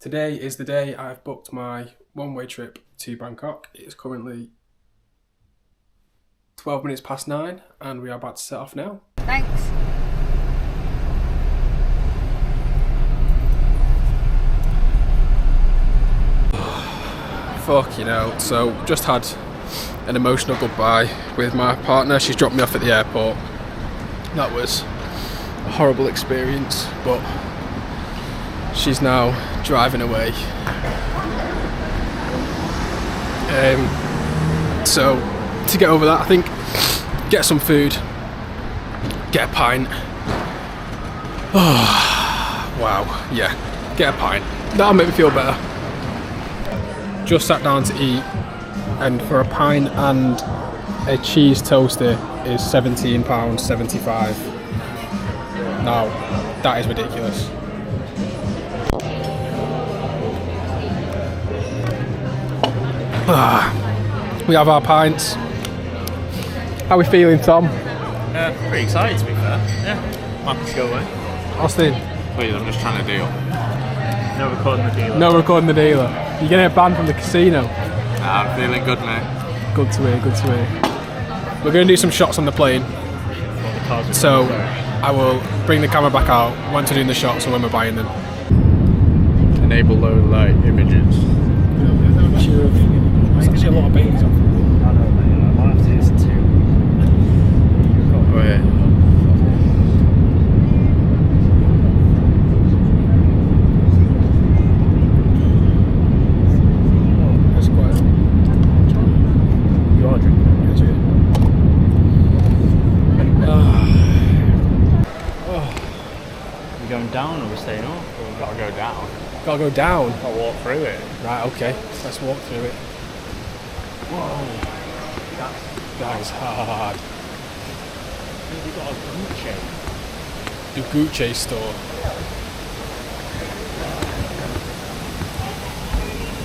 Today is the day I've booked my one-way trip to Bangkok. It is currently 12 minutes past 9 and we are about to set off now. Thanks. Fuck, you know, so just had an emotional goodbye with my partner. She's dropped me off at the airport. That was a horrible experience, but she's now driving away. So to get over that, I think get some food, get a pint. Oh, wow, yeah, get a pint. That'll make me feel better. Just sat down to eat, and for a pint and a cheese toaster is £17.75. Now, that is ridiculous. We have our pints. How are we feeling, Tom? Pretty excited, to be fair. Yeah, happy to go away. Austin? Please, I'm just trying to deal. No recording the dealer. No recording the dealer. You're gonna get banned from the casino. I'm feeling good, mate. Good to hear, good to hear. We're gonna do some shots on the plane. So I will bring the camera back out when we're doing the shots and when we're buying them. Enable low light images. There's actually a lot of babies on. I know, mate. I might have to use two. Oh, yeah. That's quite. You are drinking. That's it. Are we going down or are we staying up? Or Gotta go down. Gotta go down. Gotta walk through it. Right, okay. Let's walk through it. Whoa. That is hard. we've got a Gucci. The Gucci store.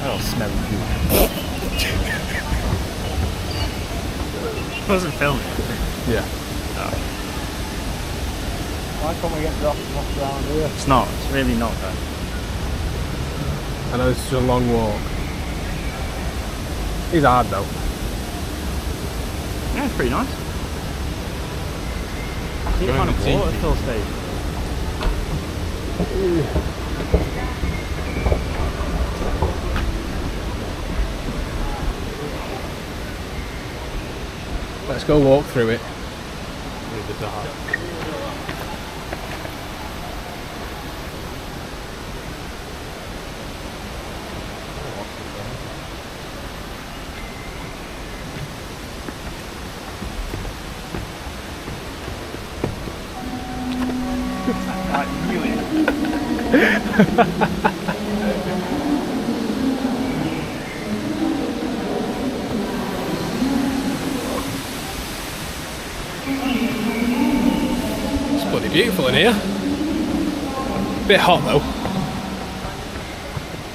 I don't smell good. Wasn't filming. Yeah. Why can't we get dropped off around here? It's not. It's really not that. I know this is a long walk. It's hard though. Yeah, it's pretty nice. I keep trying to water fill station. Let's go walk through it. With the dark. It's bloody beautiful in here. Bit hot though.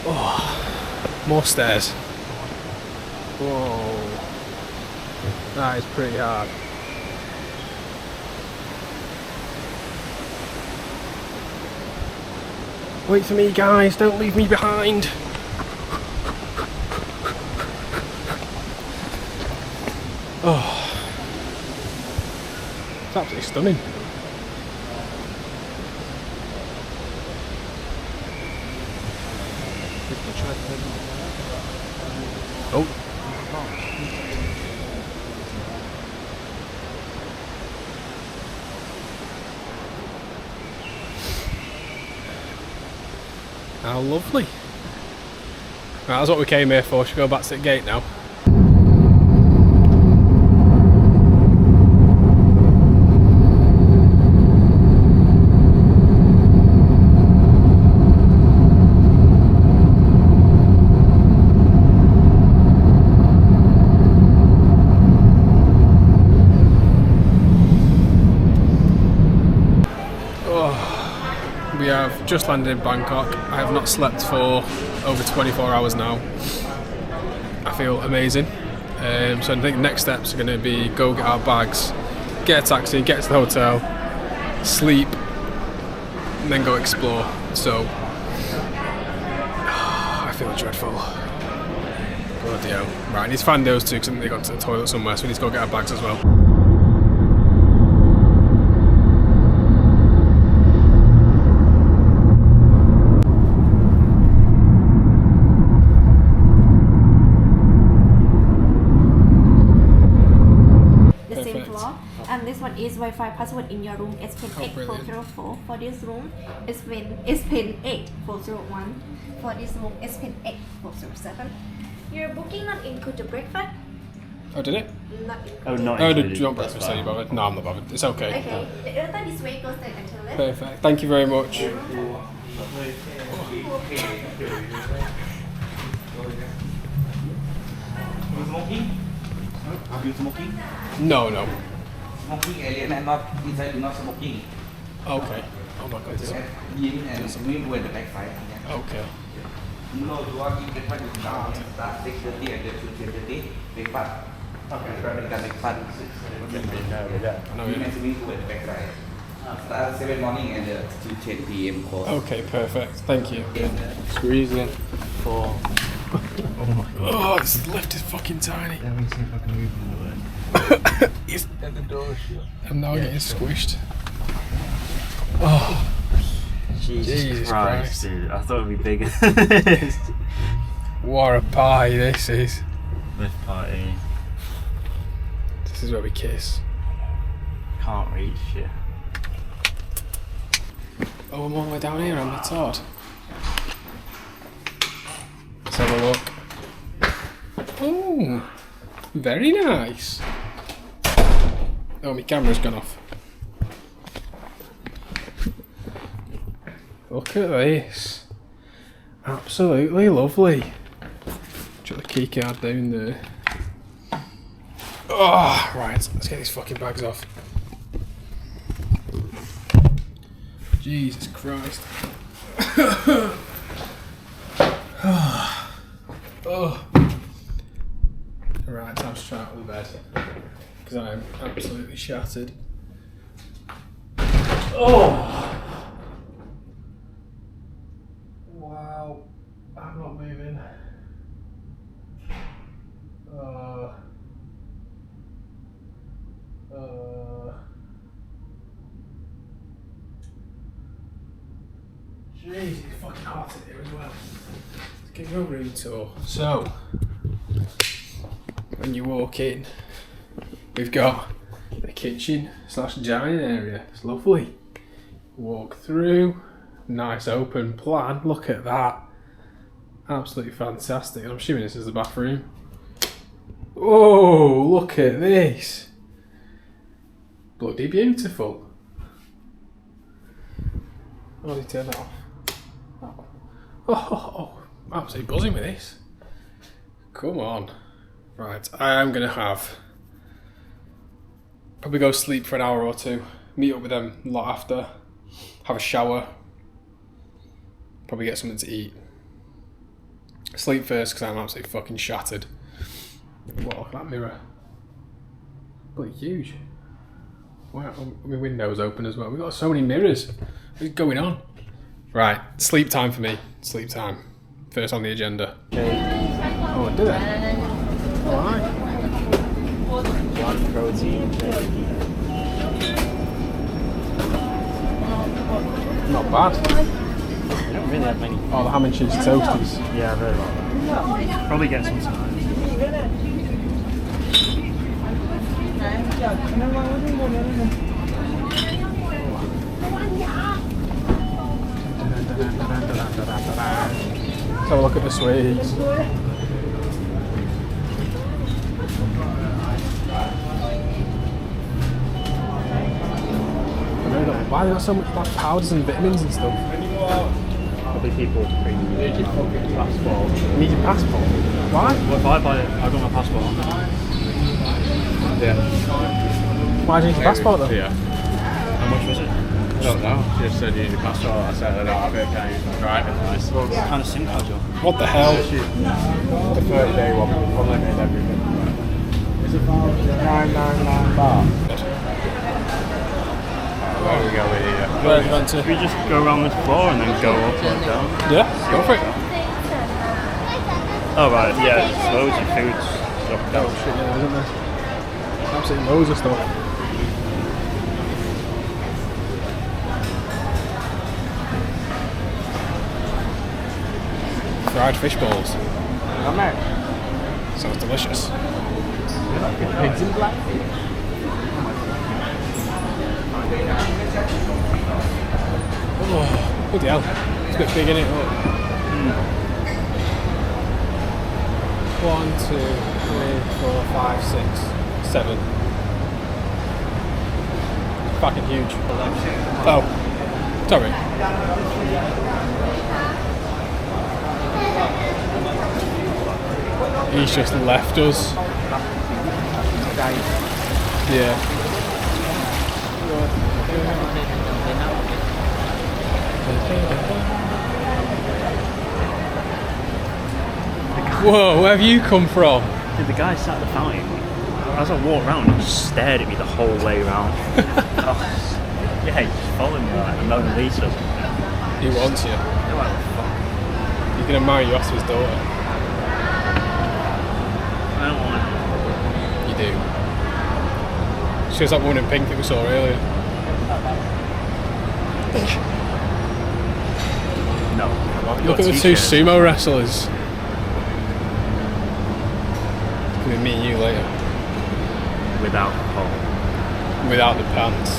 Oh, more stairs. Whoa. That is pretty hard. Wait for me, guys, don't leave me behind. Oh, it's absolutely stunning. Oh. How lovely. Right, that's what we came here for. Should we go back to the gate now? We have just landed in Bangkok. I have not slept for over 24 hours now. I feel amazing. So I think next steps are going to be go get our bags, get a taxi, get to the hotel, sleep, and then go explore. So feel dreadful. Bloody hell. Right, I need to find those two because I think they got to the toilet somewhere, so we need to go get our bags as well. The same floor. And this one is Wi-Fi password in your room. It's pin 8404. For this room, it's pin 8401. For this room, it's pin 8407. Your booking not include the breakfast. Oh, did it? Not included. Oh, not Oh, included. do you want breakfast? Are you bothered? No, I'm not bothered. It's okay. Okay. The other this way goes straight until left. Perfect. Thank you very much. Smoking? Are you smoking? No, no. Smoking alien and not inside, not smoking. Okay. Oh my god. Yin and smoking with the backside. Okay. No, you are in breakfast is down. Start 6:30 and then 2:30. Breakfast. Okay. Breakfast. I know, Yin yeah. and smoking with the backside. Start 7 morning and to 10 p.m. course. Okay, perfect. Thank you. Squeeze in. 4. Oh, this lift is fucking tiny. Let me see if I can move the way. It's, And the door shut. I'm now getting squished. Oh, Jesus Christ. Dude. I thought it'd be bigger than this. what a pie this is. Lift party. This is where we kiss. Can't reach you. Oh, I'm all the way down here, I'm the Todd. Let's have a look. Oh, very nice. Oh, my camera's gone off. Look at this. Absolutely lovely. Put the key card down there. Oh, right, let's get these fucking bags off. Jesus Christ. Oh. Right, time to try out of the bed. Because I am absolutely shattered. Oh! Wow. I'm not moving. Jeez, it's fucking hot in here as well. Let's give you a room tour. So, when you walk in, we've got the kitchen / dining area. It's lovely. Walk through, nice open plan. Look at that. Absolutely fantastic. I'm assuming this is the bathroom. Oh, look at this. Bloody beautiful. Oh, did you turn that off? Oh, absolutely buzzing with this. Come on. Right, I am going to probably go sleep for an hour or two, meet up with them a lot after, have a shower, probably get something to eat. Sleep first because I'm absolutely fucking shattered. Wow, look at that mirror. Bloody huge. Wow, my window's open as well. We've got so many mirrors. What's going on? Right, sleep time for me. Sleep time. First on the agenda. Oh, I did it. Alright. One protein. Not bad. We don't really have many. Oh, the ham and cheese toasties. Yeah, I've heard about that. Probably get some tonight. Let's have a look at the sweets. Why they got so much like powders and vitamins and stuff? Probably people bring their passport. You need your passport. Why? Well, if I buy it, I've got my passport. Yeah. Why do you need your passport though? Yeah. How much was it? I don't know. She just said you need a passport. I said I don't have it. Can you drive it? Nice. What kind of SIM card you want? What the hell? The first day one probably made everything. Is it about 999 baht? Where we go with here? Where are you going to? We just go around this floor and then go up and down. Yeah, go for it. Oh right, yeah, there's loads of food stuff. Oh shit, yeah, isn't there? Absolutely loads of stuff. Fried fish balls. Sounds delicious. Pigs in black. Oh, bloody hell. It's a bit big, innit? Look. 1, 2, 3, 4, 5, 6, 7. Fucking huge. Oh, sorry. He's just left us. Yeah. Whoa, where have you come from? Dude, the guy sat at the fountain. As I walked around, he just stared at me the whole way around. Oh, yeah, he just followed me like the Mona Lisa. He wants you. You're like, what the fuck? He's gonna marry you off to his daughter. I don't want You do. She was that one in pink that we saw earlier. No. Look at the two sumo wrestlers. It's gonna be me and you later. Without the pole. Without the pants.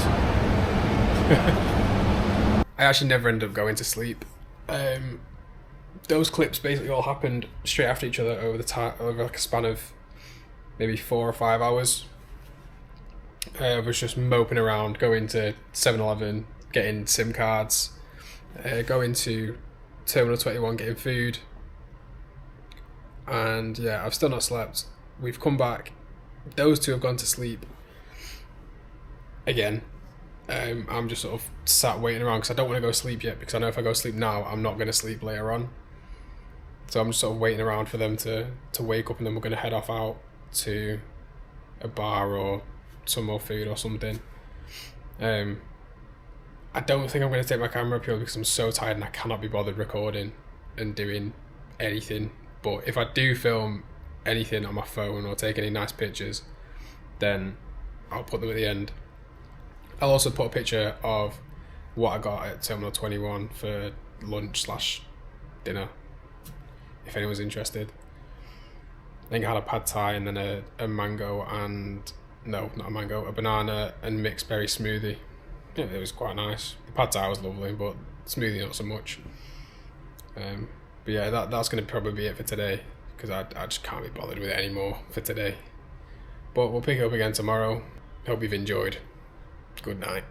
I actually never ended up going to sleep. Those clips basically all happened straight after each other over like a span of maybe 4 or 5 hours. I was just moping around, going to 7-Eleven, getting SIM cards, going to Terminal 21, getting food, and yeah, I've still not slept. We've come back. Those two have gone to sleep again. I'm just sort of sat waiting around because I don't want to go sleep yet, because I know if I go sleep now, I'm not going to sleep later on. So I'm just sort of waiting around for them to wake up, and then we're going to head off out to a bar or some more food or something. I don't think I'm going to take my camera purely because I'm so tired and I cannot be bothered recording and doing anything. But if I do film anything on my phone or take any nice pictures, then I'll put them at the end. I'll also put a picture of what I got at Terminal 21 for lunch/dinner, if anyone's interested. I think I had a pad thai and then a mango and, no, not a mango, a banana and mixed berry smoothie. Yeah, it was quite nice. The pad thai was lovely, but smoothie not so much. But yeah, that's going to probably be it for today, because I just can't be bothered with it anymore for today. But we'll pick it up again tomorrow. Hope you've enjoyed. Good night.